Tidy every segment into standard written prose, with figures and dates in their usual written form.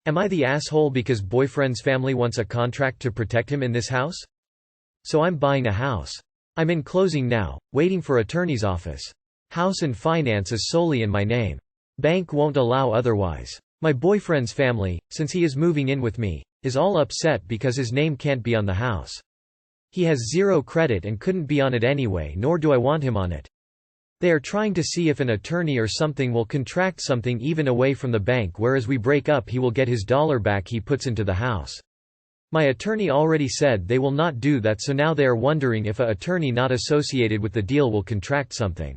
Am I the asshole because boyfriend's family wants a contract to protect him in this house? So I'm buying a house. I'm in closing now, waiting for attorney's office. House and finance is solely in my name. Bank won't allow otherwise. My boyfriend's family, since he is moving in with me, is all upset because his name can't be on the house. He has zero credit and couldn't be on it anyway, nor do I want him on it. They are trying to see if an attorney or something will contract something even away from the bank, whereas we break up he will get his dollar back he puts into the house. My attorney already said they will not do that, so now they are wondering if a attorney not associated with the deal will contract something.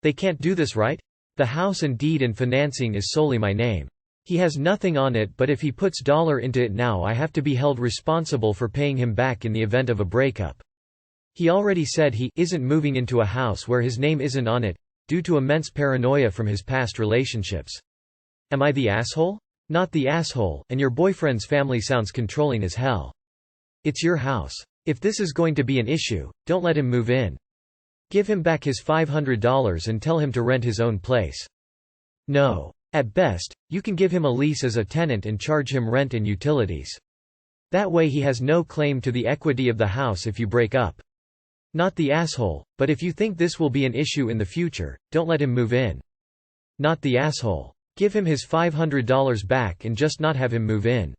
They can't do this, right? The house and deed and financing is solely my name. He has nothing on it, but if he puts dollar into it now I have to be held responsible for paying him back in the event of a breakup. He already said he isn't moving into a house where his name isn't on it, due to immense paranoia from his past relationships. Am I the asshole? Not the asshole, and your boyfriend's family sounds controlling as hell. It's your house. If this is going to be an issue, don't let him move in. Give him back his $500 and tell him to rent his own place. No. At best, you can give him a lease as a tenant and charge him rent and utilities. That way he has no claim to the equity of the house if you break up. Not the asshole, but if you think this will be an issue in the future, don't let him move in. Not the asshole. Give him his $500 back and just not have him move in.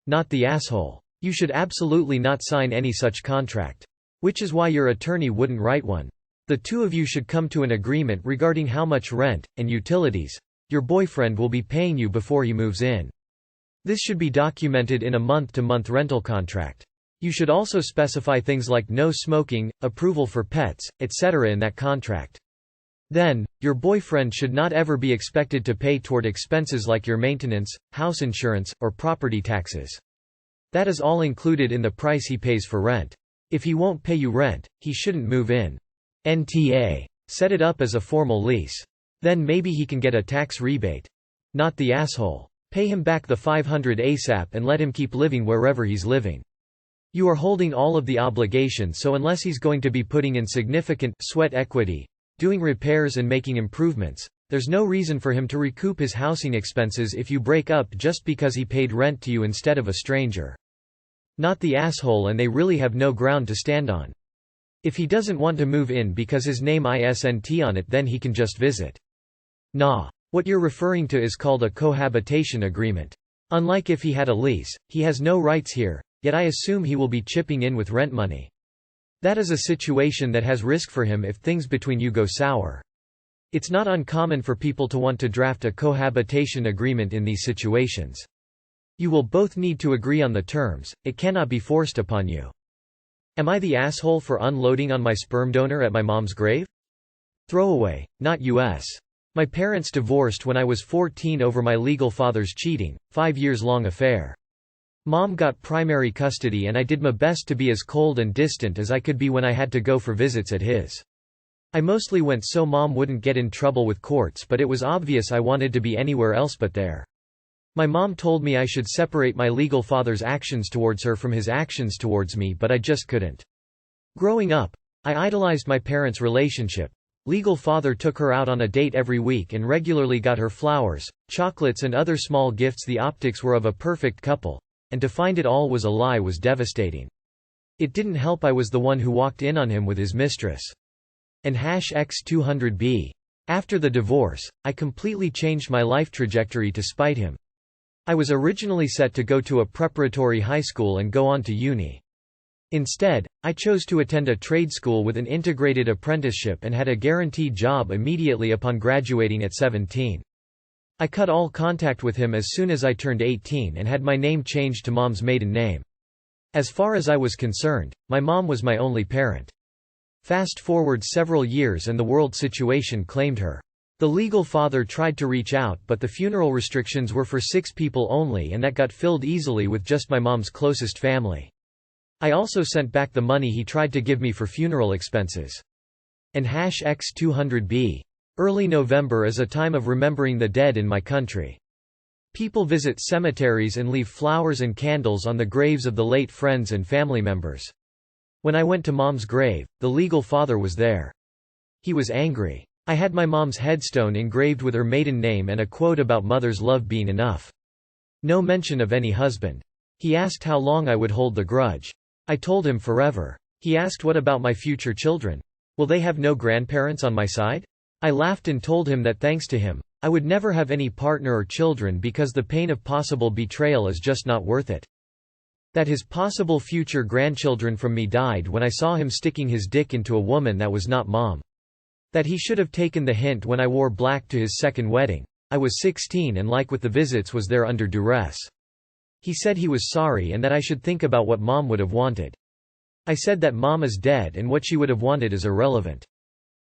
Not the asshole. You should absolutely not sign any such contract. Which is why your attorney wouldn't write one. The two of you should come to an agreement regarding how much rent, and utilities, your boyfriend will be paying you before he moves in. This should be documented in a month-to-month rental contract. You should also specify things like no smoking, approval for pets, etc. in that contract. Then, your boyfriend should not ever be expected to pay toward expenses like your maintenance, house insurance, or property taxes. That is all included in the price he pays for rent. If he won't pay you rent, he shouldn't move in. NTA. Set it up as a formal lease. Then maybe he can get a tax rebate. Not the asshole. Pay him back the $500 ASAP and let him keep living wherever he's living. You are holding all of the obligations, so unless he's going to be putting in significant sweat equity, doing repairs and making improvements, there's no reason for him to recoup his housing expenses if you break up just because he paid rent to you instead of a stranger. Not the asshole, and they really have no ground to stand on. If he doesn't want to move in because his name isn't on it, then he can just visit. Nah. What you're referring to is called a cohabitation agreement. Unlike if he had a lease, he has no rights here, yet I assume he will be chipping in with rent money. That is a situation that has risk for him if things between you go sour. It's not uncommon for people to want to draft a cohabitation agreement in these situations. You will both need to agree on the terms, it cannot be forced upon you. Am I the asshole for unloading on my sperm donor at my mom's grave? Throwaway, not US. My parents divorced when I was 14 over my legal father's cheating, 5-year-long affair. Mom got primary custody and I did my best to be as cold and distant as I could be when I had to go for visits at his. I mostly went so Mom wouldn't get in trouble with courts, but it was obvious I wanted to be anywhere else but there. My mom told me I should separate my legal father's actions towards her from his actions towards me, but I just couldn't. Growing up, I idolized my parents' relationship. Legal father took her out on a date every week and regularly got her flowers, chocolates and other small gifts. The optics were of a perfect couple, and to find it all was a lie was devastating. It didn't help I was the one who walked in on him with his mistress. And #X200B. After the divorce, I completely changed my life trajectory to spite him. I was originally set to go to a preparatory high school and go on to uni. Instead, I chose to attend a trade school with an integrated apprenticeship and had a guaranteed job immediately upon graduating at 17. I cut all contact with him as soon as I turned 18 and had my name changed to Mom's maiden name. As far as I was concerned, my mom was my only parent. Fast forward several years and the world situation claimed her. The legal father tried to reach out, but the funeral restrictions were for 6 people only, and that got filled easily with just my mom's closest family. I also sent back the money he tried to give me for funeral expenses. And #X200B. Early November is a time of remembering the dead in my country. People visit cemeteries and leave flowers and candles on the graves of the late friends and family members. When I went to Mom's grave, the legal father was there. He was angry. I had my mom's headstone engraved with her maiden name and a quote about mother's love being enough. No mention of any husband. He asked how long I would hold the grudge. I told him forever. He asked what about my future children? Will they have no grandparents on my side? I laughed and told him that thanks to him, I would never have any partner or children because the pain of possible betrayal is just not worth it. That his possible future grandchildren from me died when I saw him sticking his dick into a woman that was not mom. That he should have taken the hint when I wore black to his second wedding. I was 16 and like with the visits was there under duress. He said he was sorry and that I should think about what mom would have wanted. I said that mom is dead and what she would have wanted is irrelevant.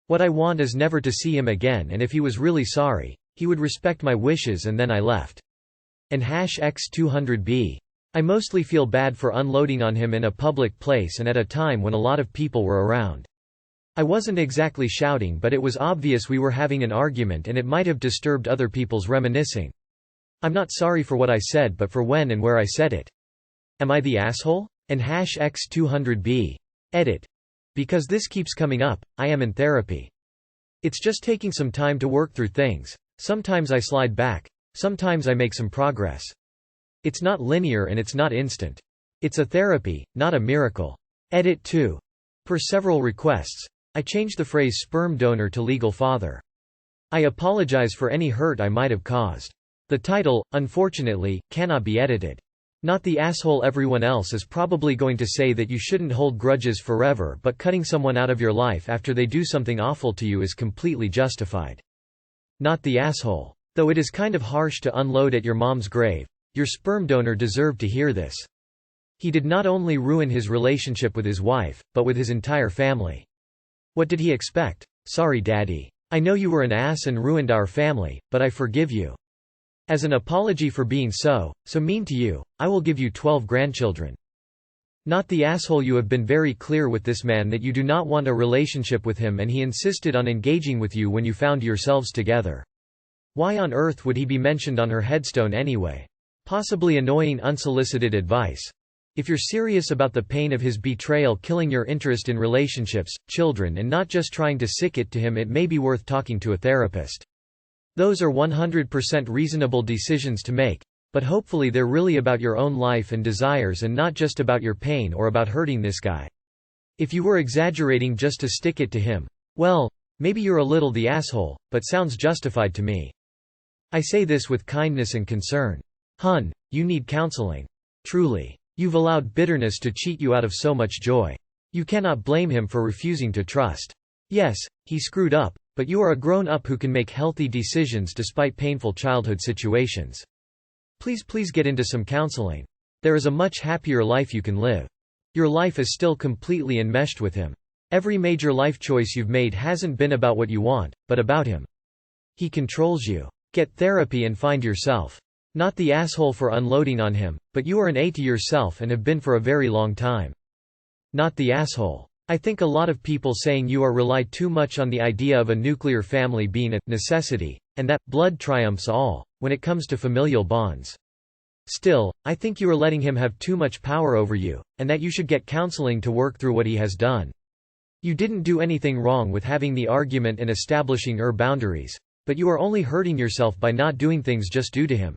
What I want is never to see him again, and if he was really sorry, he would respect my wishes, and then I left. And #X200B. I mostly feel bad for unloading on him in a public place and at a time when a lot of people were around. I wasn't exactly shouting, but it was obvious we were having an argument and it might have disturbed other people's reminiscing. I'm not sorry for what I said but for when and where I said it. Am I the asshole? And #X200B. Edit. Because this keeps coming up, I am in therapy. It's just taking some time to work through things. Sometimes I slide back. Sometimes I make some progress. It's not linear and it's not instant. It's a therapy, not a miracle. Edit 2. Per several requests, I changed the phrase sperm donor to legal father. I apologize for any hurt I might have caused. The title, unfortunately, cannot be edited. Not the asshole. Everyone else is probably going to say that you shouldn't hold grudges forever, but cutting someone out of your life after they do something awful to you is completely justified. Not the asshole. Though it is kind of harsh to unload at your mom's grave, your sperm donor deserved to hear this. He did not only ruin his relationship with his wife, but with his entire family. What did he expect? Sorry, Daddy. I know you were an ass and ruined our family, but I forgive you. As an apology for being so mean to you, I will give you 12 grandchildren. Not the asshole. You have been very clear with this man that you do not want a relationship with him and he insisted on engaging with you when you found yourselves together. Why on earth would he be mentioned on her headstone anyway? Possibly annoying unsolicited advice. If you're serious about the pain of his betrayal killing your interest in relationships, children and not just trying to sick it to him, it may be worth talking to a therapist. Those are 100% reasonable decisions to make, but hopefully they're really about your own life and desires and not just about your pain or about hurting this guy. If you were exaggerating just to stick it to him, well, maybe you're a little the asshole, but sounds justified to me. I say this with kindness and concern. Hun, you need counseling. Truly. You've allowed bitterness to cheat you out of so much joy. You cannot blame him for refusing to trust. Yes, he screwed up, but you are a grown-up who can make healthy decisions despite painful childhood situations. Please get into some counseling. There is a much happier life you can live. Your life is still completely enmeshed with him. Every major life choice you've made hasn't been about what you want, but about him. He controls you. Get therapy and find yourself. Not the asshole for unloading on him, but you are an AITA yourself and have been for a very long time. Not the asshole. I think a lot of people saying you are rely too much on the idea of a nuclear family being a necessity, and that blood triumphs all, when it comes to familial bonds. Still, I think you are letting him have too much power over you, and that you should get counseling to work through what he has done. You didn't do anything wrong with having the argument and establishing your boundaries, but you are only hurting yourself by not doing things just due to him.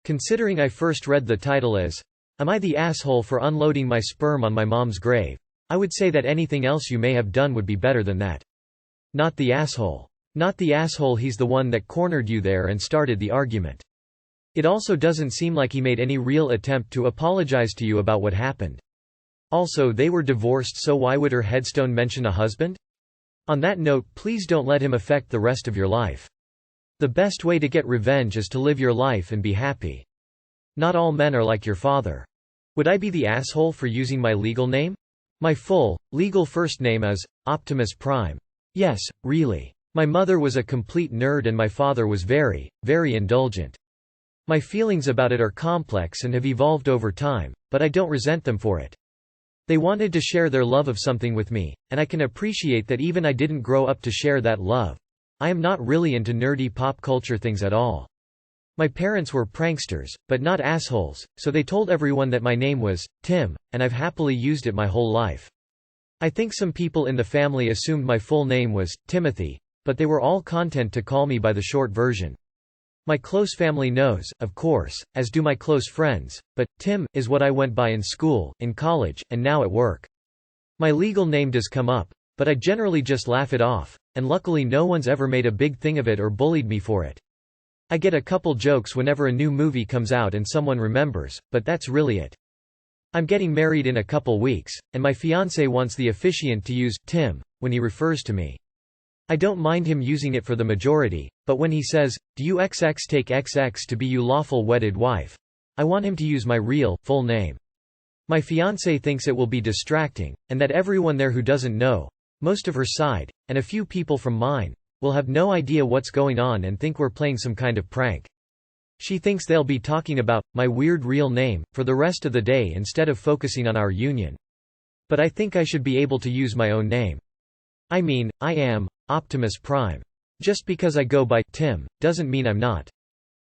Considering I first read the title as, "Am I the asshole for unloading my sperm on my mom's grave?" I would say that anything else you may have done would be better than that. Not the asshole. Not the asshole. He's the one that cornered you there and started the argument. It also doesn't seem like he made any real attempt to apologize to you about what happened. Also, they were divorced, so why would her headstone mention a husband? On that note, please don't let him affect the rest of your life. The best way to get revenge is to live your life and be happy. Not all men are like your father. Would I be the asshole for using my legal name? My full, legal first name is Optimus Prime. Yes, really. My mother was a complete nerd and my father was very, very indulgent. My feelings about it are complex and have evolved over time, but I don't resent them for it. They wanted to share their love of something with me, and I can appreciate that even I didn't grow up to share that love. I am not really into nerdy pop culture things at all. My parents were pranksters, but not assholes, so they told everyone that my name was Tim, and I've happily used it my whole life. I think some people in the family assumed my full name was Timothy, but they were all content to call me by the short version. My close family knows, of course, as do my close friends, but Tim is what I went by in school, in college, and now at work. My legal name does come up, but I generally just laugh it off, and luckily no one's ever made a big thing of it or bullied me for it. I get a couple jokes whenever a new movie comes out and someone remembers, but that's really it. I'm getting married in a couple weeks, and my fiancé wants the officiant to use Tim when he refers to me. I don't mind him using it for the majority, but when he says, "Do you XX take XX to be you lawful wedded wife?" I want him to use my real, full name. My fiancé thinks it will be distracting, and that everyone there who doesn't know, most of her side, and a few people from mine, will have no idea what's going on and think we're playing some kind of prank. She thinks they'll be talking about my weird real name for the rest of the day instead of focusing on our union. But I think I should be able to use my own name. I mean, I am Optimus Prime. Just because I go by Tim doesn't mean I'm not.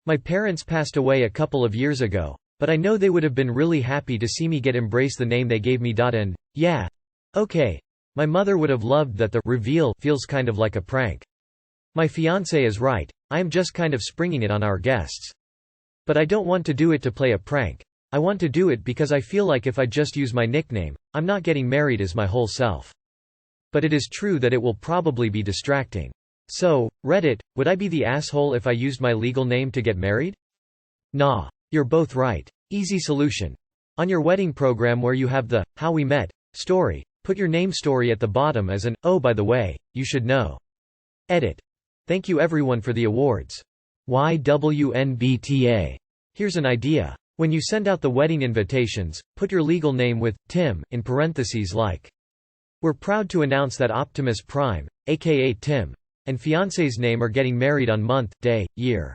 My parents passed away a couple of years ago, but I know they would have been really happy to see me embrace the name they gave me. And yeah, okay. My mother would have loved that the reveal feels kind of like a prank. My fiancé is right, I am just kind of springing it on our guests. But I don't want to do it to play a prank. I want to do it because I feel like if I just use my nickname, I'm not getting married as my whole self. But it is true that it will probably be distracting. So, Reddit, would I be the asshole if I used my legal name to get married? Nah. You're both right. Easy solution. On your wedding program where you have the "How We Met" story, put your name story at the bottom as an "Oh, by the way, you should know." Edit. Thank you everyone for the awards. YWNBTA. Here's an idea. When you send out the wedding invitations, put your legal name with Tim in parentheses like. We're proud to announce that Optimus Prime, aka Tim, and fiancé's name are getting married on month, day, year.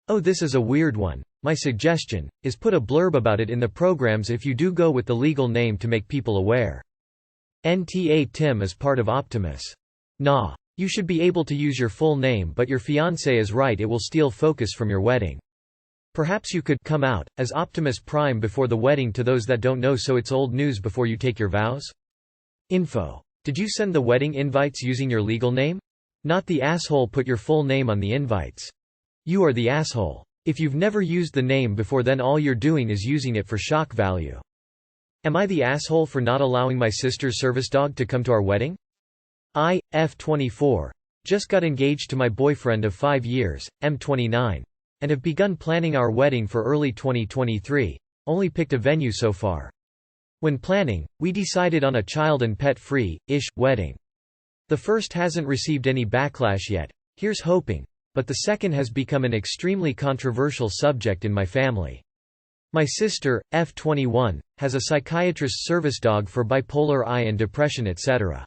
Oh, this is a weird one. My suggestion is put a blurb about it in the programs if you do go with the legal name to make people aware. NTA Tim is part of Optimus. Nah. You should be able to use your full name, but your fiancé is right, it will steal focus from your wedding. Perhaps you could come out as Optimus Prime before the wedding to those that don't know, so it's old news before you take your vows. Info. Did you send the wedding invites using your legal name? Not the asshole put your full name on the invites. You are the asshole. If you've never used the name before, then all you're doing is using it for shock value. Am I the asshole for not allowing my sister's service dog to come to our wedding? F24. Just got engaged to my boyfriend of 5 years, M29. And have begun planning our wedding for early 2023. Only picked a venue so far. When planning, we decided on a child and pet-free-ish wedding. The first hasn't received any backlash yet. Here's hoping. But the second has become an extremely controversial subject in my family. My sister, F21, has a psychiatrist's service dog for bipolar I and depression, etc.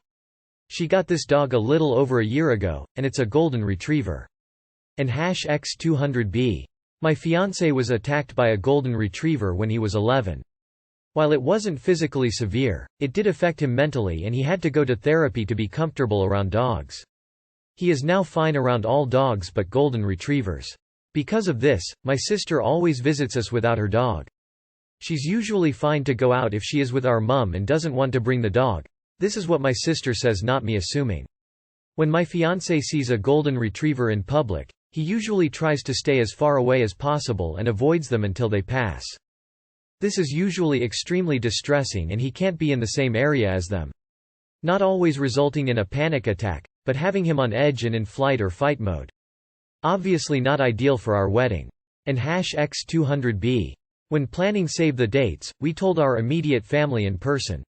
She got this dog a little over a year ago, and it's a golden retriever. And #X200B. My fiancé was attacked by a golden retriever when he was 11. While it wasn't physically severe, it did affect him mentally and he had to go to therapy to be comfortable around dogs. He is now fine around all dogs but golden retrievers. Because of this, my sister always visits us without her dog. She's usually fine to go out if she is with our mum and doesn't want to bring the dog. This is what my sister says, not me assuming. When my fiancé sees a golden retriever in public, he usually tries to stay as far away as possible and avoids them until they pass. This is usually extremely distressing and he can't be in the same area as them. Not always resulting in a panic attack, but having him on edge and in flight or fight mode. Obviously not ideal for our wedding. And #X200B. When planning save the dates, we told our immediate family in person.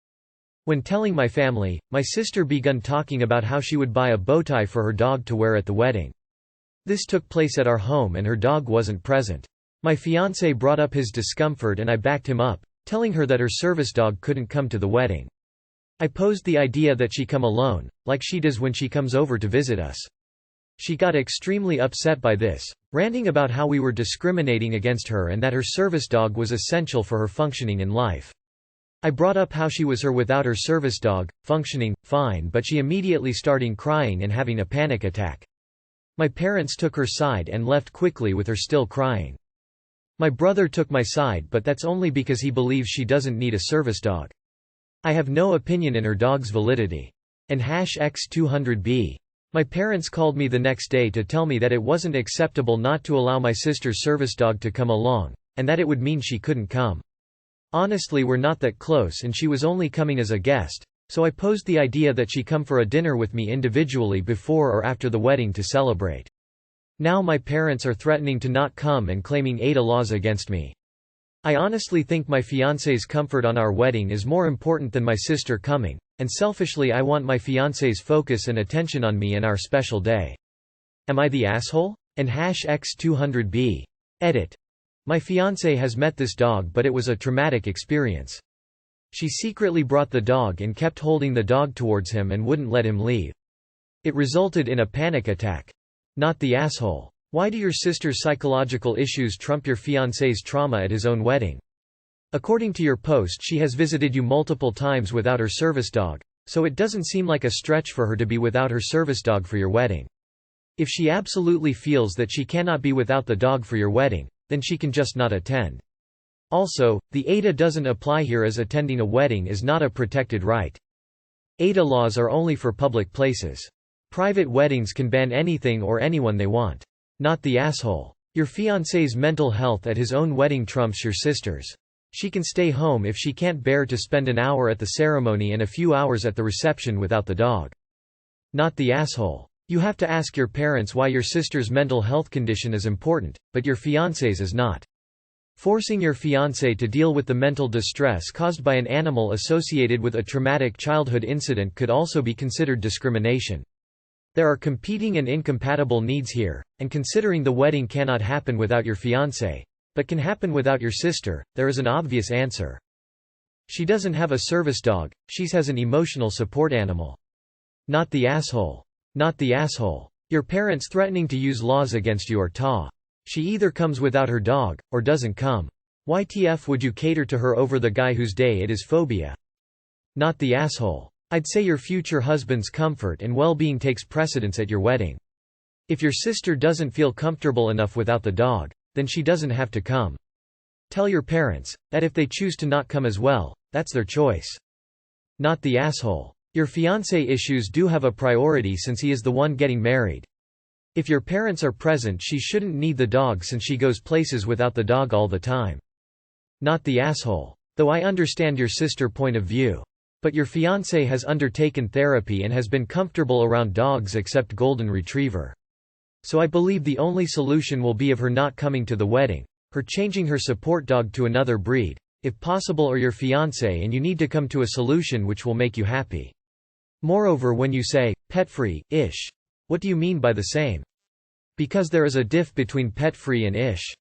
When telling my family, my sister began talking about how she would buy a bow tie for her dog to wear at the wedding. This took place at our home and her dog wasn't present. My fiancé brought up his discomfort and I backed him up, telling her that her service dog couldn't come to the wedding. I posed the idea that she come alone, like she does when she comes over to visit us. She got extremely upset by this, ranting about how we were discriminating against her and that her service dog was essential for her functioning in life. I brought up how she was her without her service dog, functioning fine, but she immediately started crying and having a panic attack. My parents took her side and left quickly with her still crying. My brother took my side, but that's only because he believes she doesn't need a service dog. I have no opinion in her dog's validity. And #X200B. My parents called me the next day to tell me that it wasn't acceptable not to allow my sister's service dog to come along, and that it would mean she couldn't come. Honestly, we're not that close and she was only coming as a guest, so I posed the idea that she come for a dinner with me individually before or after the wedding to celebrate. Now my parents are threatening to not come and claiming AITA laws against me. I honestly think my fiancé's comfort on our wedding is more important than my sister coming, and selfishly I want my fiancé's focus and attention on me and our special day. Am I the asshole? And #X200B. Edit. My fiancé has met this dog, but it was a traumatic experience. She secretly brought the dog and kept holding the dog towards him and wouldn't let him leave. It resulted in a panic attack. Not the asshole. Why do your sister's psychological issues trump your fiancé's trauma at his own wedding? According to your post, she has visited you multiple times without her service dog, so it doesn't seem like a stretch for her to be without her service dog for your wedding. If she absolutely feels that she cannot be without the dog for your wedding, then she can just not attend. Also, the AITA doesn't apply here, as attending a wedding is not a protected right. AITA laws are only for public places. Private weddings can ban anything or anyone they want. Not the asshole. Your fiancé's mental health at his own wedding trumps your sister's. She can stay home if she can't bear to spend an hour at the ceremony and a few hours at the reception without the dog. Not the asshole. You have to ask your parents why your sister's mental health condition is important, but your fiancé's is not. Forcing your fiancé to deal with the mental distress caused by an animal associated with a traumatic childhood incident could also be considered discrimination. There are competing and incompatible needs here, and considering the wedding cannot happen without your fiancé, but can happen without your sister, there is an obvious answer. She doesn't have a service dog, she has an emotional support animal. Not the asshole. Not the asshole. Your parents threatening to use laws against you are ta. She either comes without her dog, or doesn't come. YTF would you cater to her over the guy whose day it is? Phobia. Not the asshole. I'd say your future husband's comfort and well-being takes precedence at your wedding. If your sister doesn't feel comfortable enough without the dog, then she doesn't have to come. Tell your parents that if they choose to not come as well, that's their choice. Not the asshole. Your fiancé issues do have a priority since he is the one getting married. If your parents are present, she shouldn't need the dog since she goes places without the dog all the time. Not the asshole. Though I understand your sister point of view. But your fiancé has undertaken therapy and has been comfortable around dogs except golden retriever. So I believe the only solution will be of her not coming to the wedding, her changing her support dog to another breed, if possible, or your fiancé and you need to come to a solution which will make you happy. Moreover, when you say, pet-free-ish, what do you mean by the same? Because there is a diff between pet-free and ish.